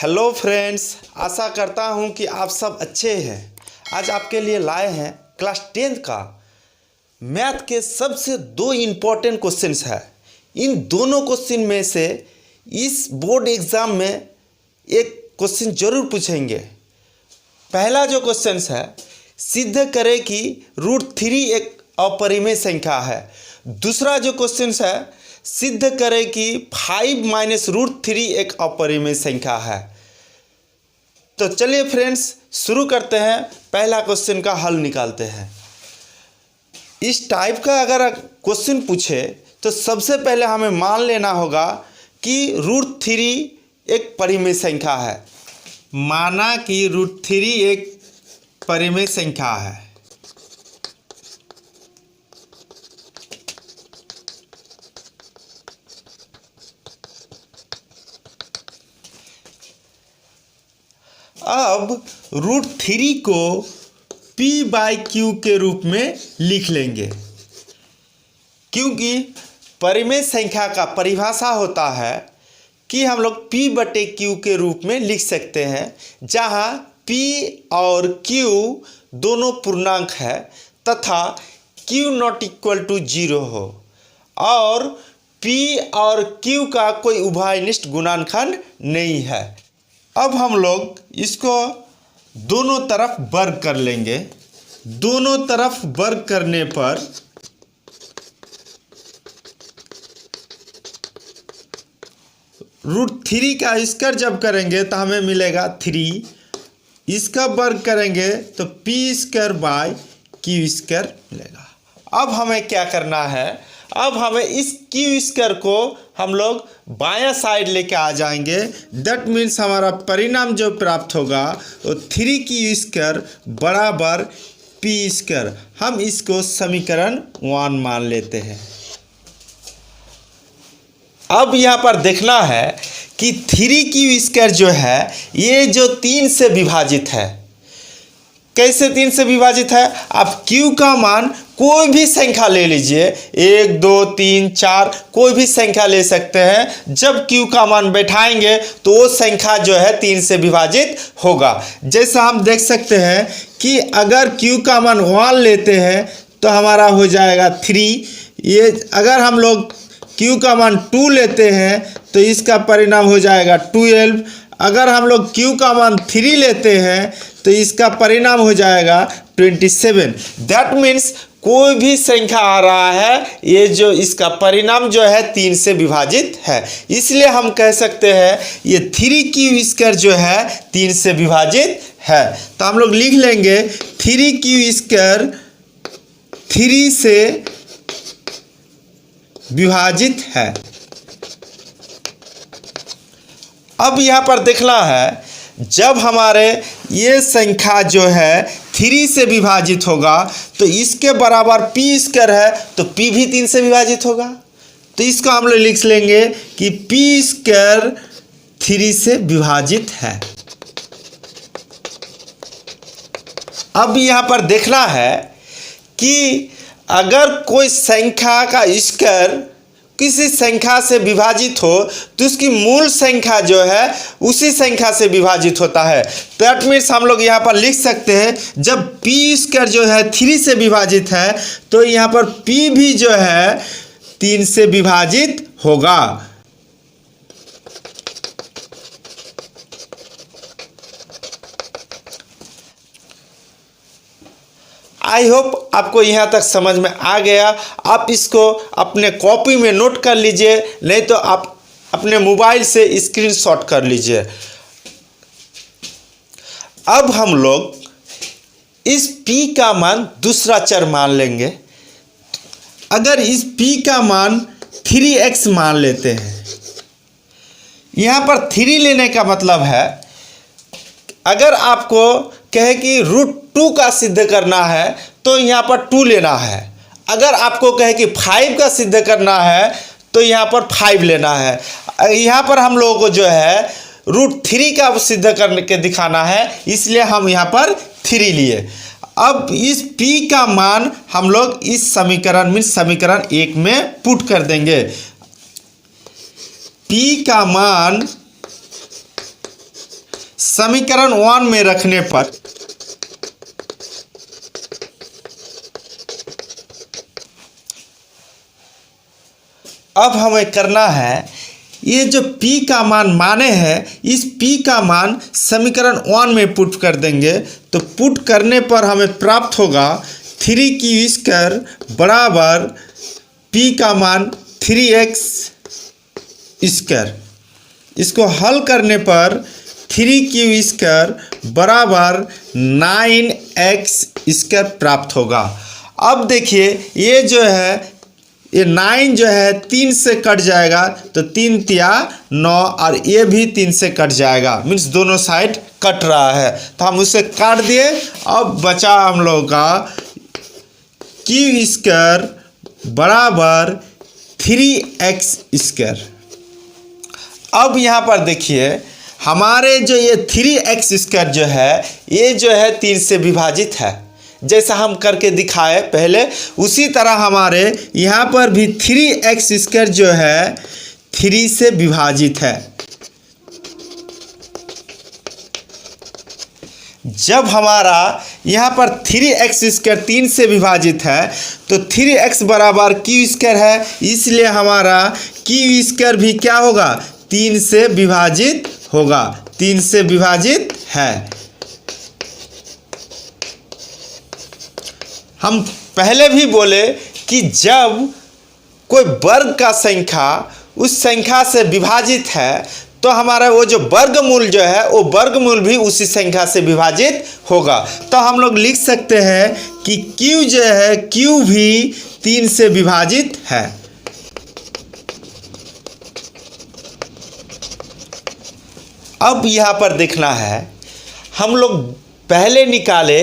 Hello friends, आशा करता हूं कि आप सब अच्छे हैं। आज आपके लिए लाए हैं क्लास 10 का मैथ के सबसे दो इम्पोर्टेंट क्वेश्चंस है। इन दोनों क्वेश्चन में से इस बोर्ड एग्ज़ाम में एक क्वेश्चन जरूर पूछेंगे। पहला जो क्वेश्चन है, सिद्ध करें कि √3 एक अपरिमेय संख्या है। दूसरा जो क्वेश्चन है, सिद्ध करें कि 5 - √3 एक अपरिमेय संख्या है। तो चलिए फ्रेंड्स शुरू करते हैं। पहला क्वेश्चन का हल निकालते हैं। इस टाइप का अगर क्वेश्चन पूछे तो सबसे पहले हमें मान लेना होगा कि √3 एक परिमेय संख्या है। माना कि √3 एक परिमेय संख्या है। अब √3 को p/q के रूप में लिख लेंगे, क्योंकि परिमेय संख्या का परिभाषा होता है कि हम लोग p/q के रूप में लिख सकते हैं, जहां p और q दोनों पूर्णांक है तथा q ≠ 0 हो और p और q का कोई उभयनिष्ठ गुणनखंड नहीं है। अब हम लोग इसको दोनों तरफ वर्ग कर लेंगे। दोनों तरफ वर्ग करने पर √3 का स्क्वायर जब करेंगे तो हमें मिलेगा 3। इसका वर्ग करेंगे तो p²/q² मिलेगा। अब हमें क्या करना है, अब हमें इस q² को हम लोग बायां साइड लेके आ जाएंगे। दैट मीन्स हमारा परिणाम जो प्राप्त होगा वो 3q² बराबर p²। हम इसको समीकरण 1 मान लेते हैं। अब यहाँ पर देखना है कि 3q² जो है ये जो 3 से विभाजित है। कैसे 3 से विभाजित है? आप q का मान कोई भी संख्या ले लीजिए, 1 2 3 4 कोई भी संख्या ले सकते हैं। जब q का मान बैठाएंगे तो वो संख्या जो है 3 से विभाजित होगा। जैसा हम देख सकते हैं कि अगर q का मान 1 लेते हैं तो हमारा हो जाएगा 3। ये अगर हम लोग q का मान 2 लेते हैं तो इसका परिणाम हो जाएगा 12। अगर हम लोग q का मान 3 लेते हैं तो इसका परिणाम हो जाएगा 27। दैट मीन्स कोई भी संख्या आ रहा है, ये जो इसका परिणाम जो है 3 से विभाजित है। इसलिए हम कह सकते हैं ये 3q² जो है 3 से विभाजित है। तो हम लोग लिख लेंगे 3q² 3 से विभाजित है। अब यहाँ पर देखना है, जब हमारे ये संख्या जो है 3 से विभाजित होगा तो इसके बराबर p² है, तो p भी 3 से विभाजित होगा। तो इसको हम लोग लिख लेंगे कि p² 3 से विभाजित है। अब यहाँ पर देखना है कि अगर कोई संख्या का स्क्वायर किसी संख्या से विभाजित हो तो उसकी मूल संख्या जो है उसी संख्या से विभाजित होता है। दैट मीन्स हम लोग यहाँ पर लिख सकते हैं, जब p² जो है 3 से विभाजित है तो यहाँ पर p भी जो है 3 से विभाजित होगा। आई होप आपको यहाँ तक समझ में आ गया। आप इसको अपने कॉपी में नोट कर लीजिए, नहीं तो आप अपने मोबाइल से स्क्रीनशॉट कर लीजिए। अब हम लोग इस p का मान दूसरा चर मान लेंगे। अगर इस p का मान 3x मान लेते हैं, यहाँ पर 3 लेने का मतलब है, अगर आपको कहे कि √2 का सिद्ध करना है तो यहाँ पर 2 लेना है। अगर आपको कहे कि 5 का सिद्ध करना है तो यहाँ पर 5 लेना है। यहाँ पर हम लोगों को जो है √3 का सिद्ध करने के दिखाना है, इसलिए हम यहाँ पर 3 लिए। अब इस p का मान हम लोग इस समीकरण में समीकरण 1 में पुट कर देंगे। p का मान समीकरण 1 में रखने पर अब हमें करना है, ये जो p का मान माने हैं, इस p का मान समीकरण 1 में पुट कर देंगे। तो पुट करने पर हमें प्राप्त होगा 3q² बराबर p का मान 3x²। इसको हल करने पर 3q² बराबर 9x² प्राप्त होगा। अब देखिए ये जो है, ये 9 जो है 3 से कट जाएगा, तो 3 तिया 9 और ये भी 3 से कट जाएगा, मीन्स दोनों साइड कट रहा है, तो हम उसे काट दिए। अब बचा हम लोग का q² बराबर 3x²। अब यहाँ पर देखिए हमारे जो ये 3x² जो है, ये जो है 3 से विभाजित है, जैसा हम करके दिखाए पहले, उसी तरह हमारे यहाँ पर भी 3x² जो है 3 से विभाजित है। जब हमारा यहाँ पर 3x² 3 से विभाजित है, तो 3x बराबर q² है, इसलिए हमारा q² भी क्या होगा, 3 से विभाजित होगा, 3 से विभाजित है। हम पहले भी बोले कि जब कोई वर्ग का संख्या उस संख्या से विभाजित है, तो हमारा वो जो वर्गमूल जो है, वो वर्गमूल भी उसी संख्या से विभाजित होगा। तो हम लोग लिख सकते हैं कि q जो है, q भी 3 से विभाजित है। अब यहाँ पर देखना है, हम लोग पहले निकाले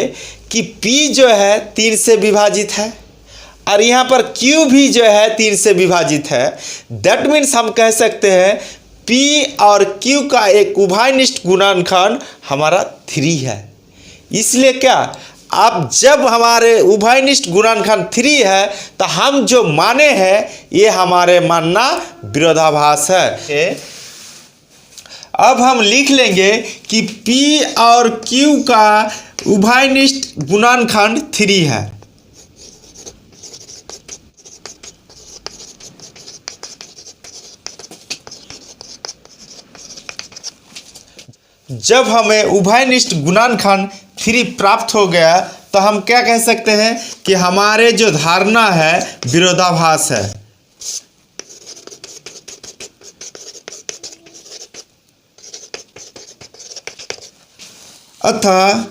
कि p जो है 3 से विभाजित है और यहाँ पर q भी जो है 3 से विभाजित है। दैट मीन्स हम कह सकते हैं p और q का एक उभयनिष्ठ गुणनखंड हमारा 3 है। इसलिए क्या, आप जब हमारे उभयनिष्ठ गुणनखंड 3 है, तो हम जो माने हैं ये हमारे मानना विरोधाभास है। अब हम लिख लेंगे कि p और q का उभयनिष्ठ गुणनखंड 3 है। जब हमें उभयनिष्ठ गुणनखंड 3 प्राप्त हो गया, तो हम क्या कह सकते हैं कि हमारे जो धारणा है विरोधाभास है। अतः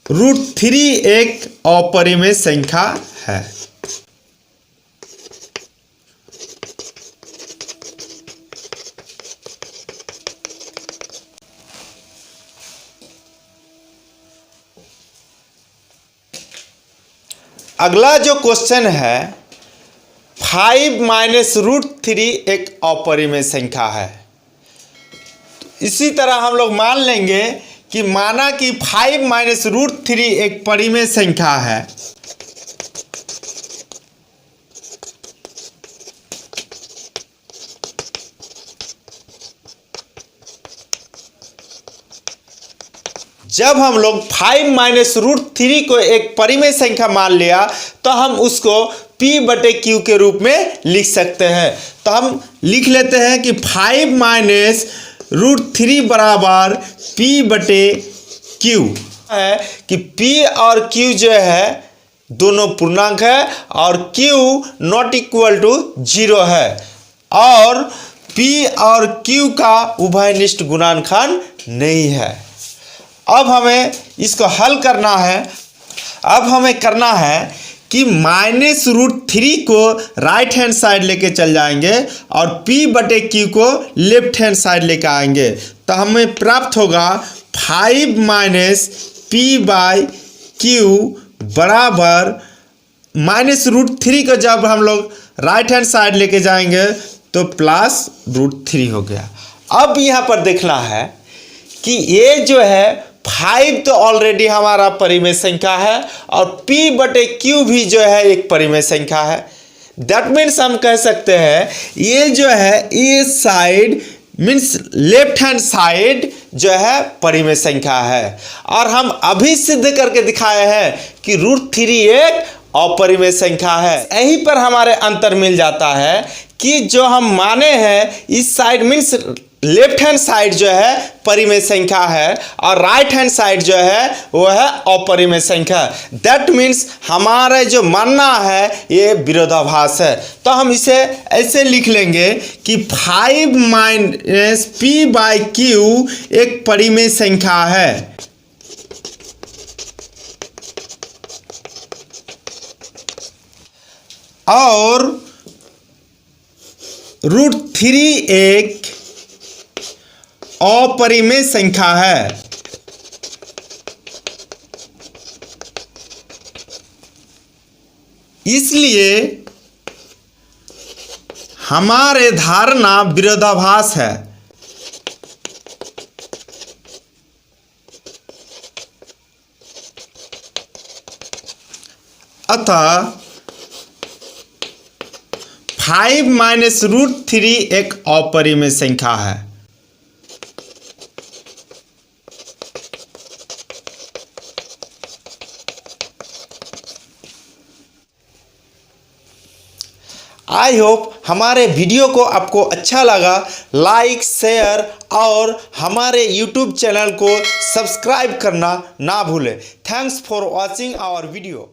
√3 एक अपरिमेय संख्या है। अगला जो क्वेश्चन है, 5 माइनस √3 एक अपरिमेय संख्या है। इसी तरह हम लोग मान लेंगे कि माना कि 5 माइनस √3 एक परिमेय संख्या है। जब हम लोग 5 माइनस √3 को एक परिमेय संख्या मान लिया, तो हम उसको p/q के रूप में लिख सकते हैं। तो हम लिख लेते हैं कि 5 माइनस √3 बराबर p/q है कि p और q जो है दोनों पूर्णांक है और q नॉट इक्वल टू 0 है, और p और q का उभयनिष्ठ गुणनखंड नहीं है। अब हमें इसको हल करना है। अब हमें करना है कि माइनस √3 को राइट हैंड साइड लेके चल जाएंगे और p/q को लेफ्ट हैंड साइड लेके आएंगे, तो हमें प्राप्त होगा 5 माइनस p/q बराबर माइनस √3 को जब हम लोग राइट हैंड साइड लेके जाएंगे तो प्लस √3 हो गया। अब यहाँ पर देखना है कि ये जो है 5 तो ऑलरेडी हमारा परिमेय संख्या है और p/q भी जो है एक परिमेय संख्या है। दैट मीन्स हम कह सकते हैं ये जो है ये side means left hand side जो है परिमेय संख्या है। और हम अभी सिद्ध करके दिखाए हैं कि √3 एक अपरिमेय संख्या है। यहीं पर हमारे अंतर मिल जाता है कि जो हम माने हैं इस side means left hand side जो है परिमेय संख्या है और राइट हैंड साइड जो है वो है अपरिमेय संख्या। दैट मीन्स हमारे जो मानना है ये विरोधाभास है। तो हम इसे ऐसे लिख लेंगे कि 5 - p/q एक परिमेय संख्या है और √3 एक अपरिमेय संख्या है। इसलिए हमारे धारणा विरोधाभास है। अतः 5 - √3 एक अपरिमेय संख्या है। आई होप हमारे वीडियो को आपको अच्छा लगा। लाइक, शेयर और हमारे यूट्यूब चैनल को सब्सक्राइब करना ना भूलें। Thanks for watching our video.